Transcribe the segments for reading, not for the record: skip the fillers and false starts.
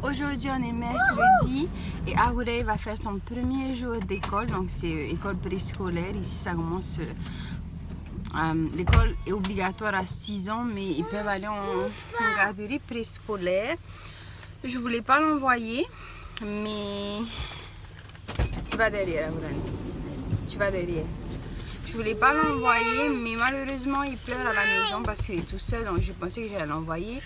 Aujourd'hui on est mercredi et Aourey va faire son premier jour d'école, donc c'est école préscolaire. Ici ça commence, l'école est obligatoire à 6 ans, mais ils peuvent aller en garderie préscolaire. Je voulais pas l'envoyer, mais tu vas derrière Aourey, tu vas derrière. Je voulais pas l'envoyer, mais malheureusement il pleure à la maison parce qu'il est tout seul, donc j'ai pensé que j'allais l'envoyer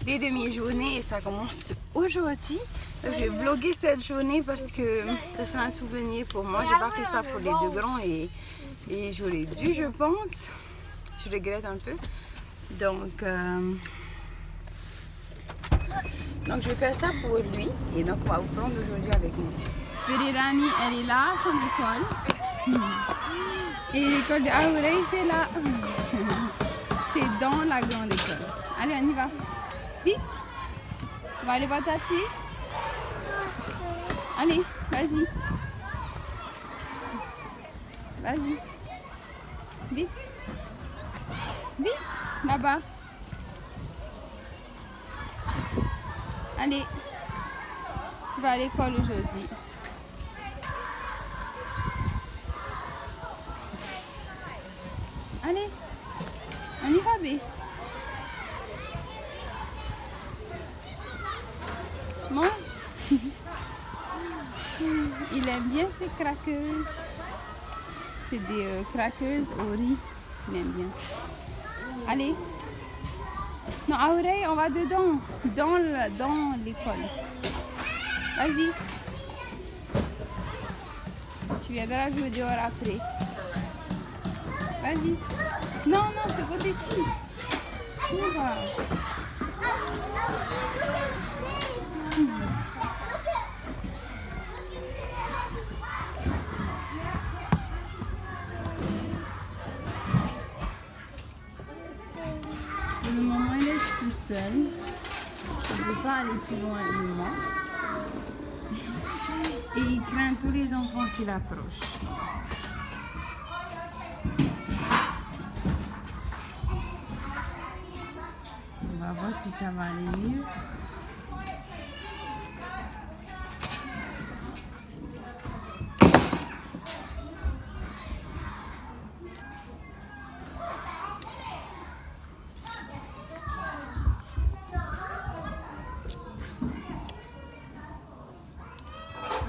des demi-journées et ça commence aujourd'hui. Je vais vlogger cette journée parce que ça sera un souvenir pour moi. J'ai pas fait ça pour les deux grands et j'aurais dû, je pense. Je regrette un peu. Donc je vais faire ça pour lui et donc on va vous prendre aujourd'hui avec nous. Perirani, elle est là, son école. Et l'école de Aourey, c'est là. C'est dans la grande école. Allez, on y va. Vite. On va aller voir Tati. Allez, vas-y. Vas-y. Vite. Vite. Là-bas. Allez. Tu vas à l'école aujourd'hui. Allez. On y va, bé. Mange. Il aime bien ces crackers. C'est des crackers au riz. Il aime bien. Allez. Non, Aourey, on va dedans. Dans l'école. Vas-y. Tu viendras jouer dehors après. Vas-y. Non, ce côté-ci. On va. Le moment il est tout seul. Il ne veut pas aller plus loin de moi. Et il craint tous les enfants qui l'approchent. On va voir si ça va aller mieux.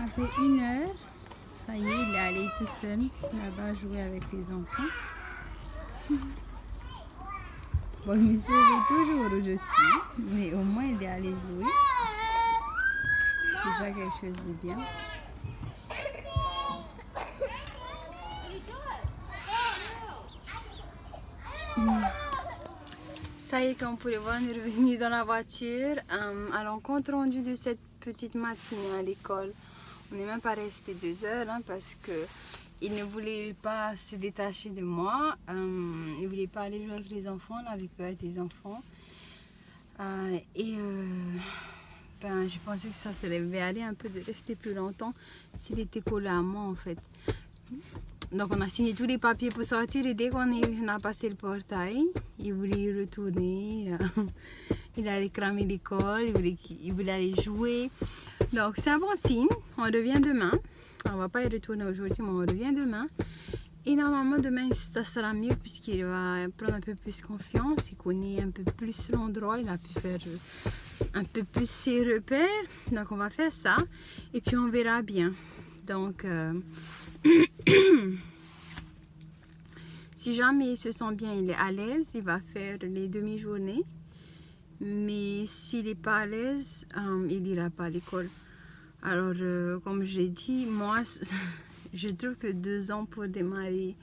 Après 1 heure, ça y est, il est allé tout seul là-bas jouer avec les enfants. Bon, il me sauve toujours où je suis, mais au moins il est allé jouer. C'est déjà quelque chose de bien. Ça y est, comme vous pouvez voir, on est revenu dans la voiture. Alors, compte rendu de cette petite matinée à l'école. On n'est même pas resté 2 heures parce qu'il ne voulait pas se détacher de moi. Il ne voulait pas aller jouer avec les enfants. Il avait peur des enfants. Je pensais que ça devait aller un peu de rester plus longtemps s'il était collé à moi en fait. Donc on a signé tous les papiers pour sortir et dès qu'on a passé le portail, il voulait y retourner. Il allait cramer l'école, il voulait aller jouer. Donc c'est un bon signe. On revient demain. On va pas y retourner aujourd'hui, mais on revient demain. Et normalement demain ça sera mieux puisqu'il va prendre un peu plus confiance. Il connaît un peu plus l'endroit. Il a pu faire un peu plus ses repères. Donc on va faire ça. Et puis on verra bien. Donc si jamais il se sent bien, il est à l'aise, il va faire les demi-journées. Mais s'il n'est pas à l'aise, il n'ira pas à l'école. Alors, comme j'ai dit, moi, je trouve que 2 ans pour démarrer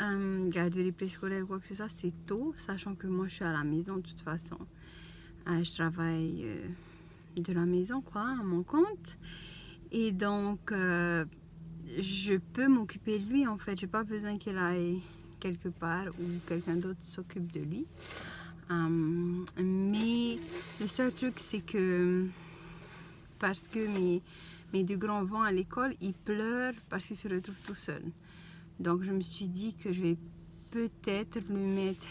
garderie préscolaire ou quoi que ce soit, c'est tôt, sachant que moi, je suis à la maison de toute façon. Je travaille de la maison, quoi, à mon compte. Et donc, je peux m'occuper de lui, en fait. Je n'ai pas besoin qu'il aille quelque part ou quelqu'un d'autre s'occupe de lui. Mais le seul truc, c'est que parce que mes 2 grands vont à l'école, ils pleurent parce qu'ils se retrouvent tout seuls. Donc, je me suis dit que je vais peut-être lui mettre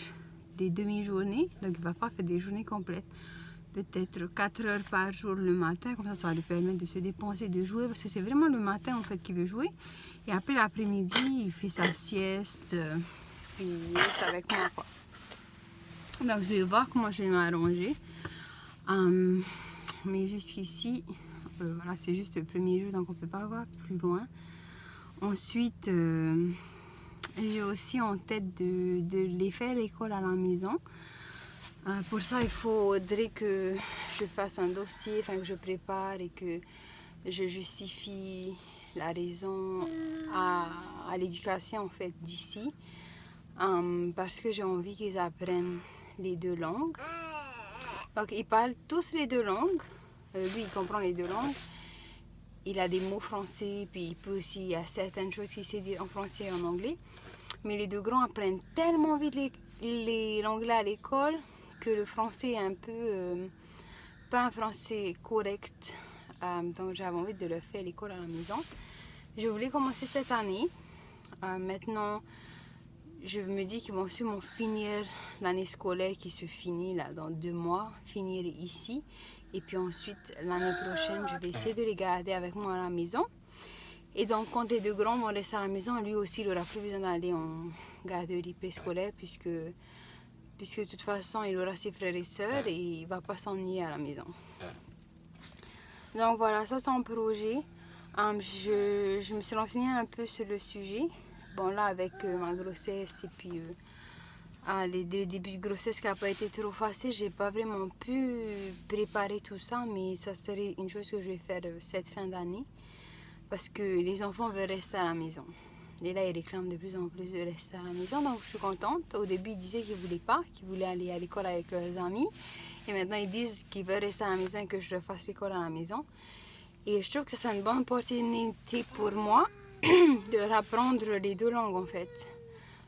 des demi-journées. Donc, il ne va pas faire des journées complètes. peut-être 4 heures par jour le matin, comme ça va lui permettre de se dépenser, de jouer, parce que c'est vraiment le matin en fait qu'il veut jouer. Et après l'après-midi, il fait sa sieste, puis il reste avec moi quoi. Donc je vais voir comment je vais m'arranger. Mais jusqu'ici, voilà, c'est juste le premier jour, donc on ne peut pas voir plus loin. Ensuite, j'ai aussi en tête de les faire l'école à la maison. Pour ça, il faudrait que je fasse un dossier, enfin que je prépare et que je justifie la raison à l'éducation en fait d'ici. Parce que j'ai envie qu'ils apprennent les 2 langues. Donc ils parlent tous les 2 langues. Lui, il comprend les 2 langues. Il a des mots français, puis il peut aussi, il y a certaines choses qu'il sait dire en français et en anglais. Mais les 2 grands apprennent tellement vite l'anglais à l'école que le français est un peu, pas un français correct. Donc j'avais envie de le faire à l'école à la maison. Je voulais commencer cette année. Maintenant, je me dis qu'ils vont sûrement finir l'année scolaire qui se finit là dans 2 mois, finir ici. Et puis ensuite, l'année prochaine, je vais essayer de les garder avec moi à la maison. Et donc, quand les 2 grands vont rester à la maison, lui aussi, il n'aura plus besoin d'aller en garderie préscolaire puisque de toute façon, il aura ses frères et sœurs et il ne va pas s'ennuyer à la maison. Donc voilà, ça c'est un projet. Je me suis renseignée un peu sur le sujet. Bon là, avec ma grossesse et puis le début de grossesse qui n'a pas été trop facile, j'ai pas vraiment pu préparer tout ça, mais ça serait une chose que je vais faire cette fin d'année parce que les enfants veulent rester à la maison. Et là, ils réclament de plus en plus de rester à la maison, donc je suis contente. Au début, ils disaient qu'ils ne voulaient pas, qu'ils voulaient aller à l'école avec leurs amis. Et maintenant, ils disent qu'ils veulent rester à la maison et que je leur fasse l'école à la maison. Et je trouve que c'est une bonne opportunité pour moi de leur apprendre les 2 langues en fait.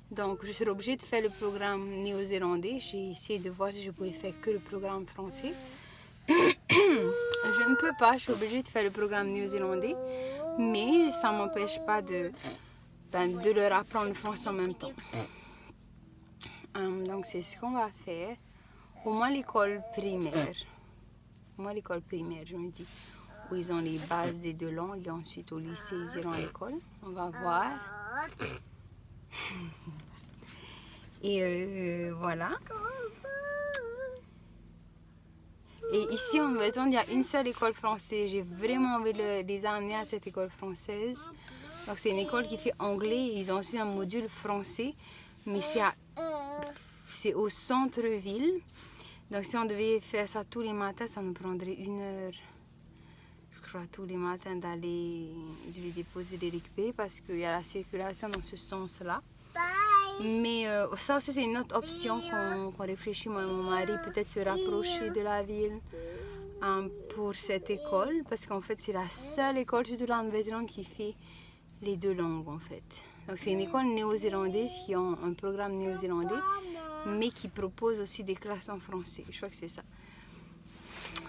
Donc, je serai obligée de faire le programme néo-zélandais. J'ai essayé de voir si je pouvais faire que le programme français. Je ne peux pas, je suis obligée de faire le programme néo-zélandais. Mais ça ne m'empêche pas de leur apprendre le français en même temps. Donc, c'est ce qu'on va faire. Au moins l'école primaire. Je me dis, où ils ont les bases des 2 langues et ensuite au lycée, ils iront à l'école. On va voir. Et voilà. Et ici en Nouvelle-Zélande, il y a une seule école française. J'ai vraiment envie de les amener à cette école française. Donc c'est une école qui fait anglais. Ils ont aussi un module français, mais c'est au centre-ville. Donc si on devait faire ça tous les matins, ça nous prendrait 1 heure. Je crois tous les matins d'aller les déposer, les récupérer parce qu'il y a la circulation dans ce sens-là. Mais ça aussi c'est une autre option qu'on réfléchit moi et mon mari, peut-être se rapprocher de la ville pour cette école parce qu'en fait c'est la seule école surtout en Nouvelle-Zélande qui fait les 2 langues en fait. Donc c'est une école néo-zélandaise qui a un programme néo-zélandais mais qui propose aussi des classes en français, je crois que c'est ça.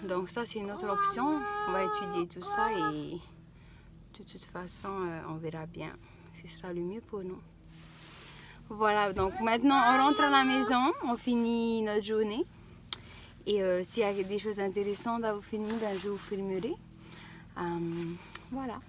Donc ça c'est une autre option, on va étudier tout ça et de toute façon on verra bien ce sera le mieux pour nous. Voilà, donc maintenant on rentre à la maison, on finit notre journée. Et s'il y a des choses intéressantes à vous filmer, je vous filmerai. Voilà.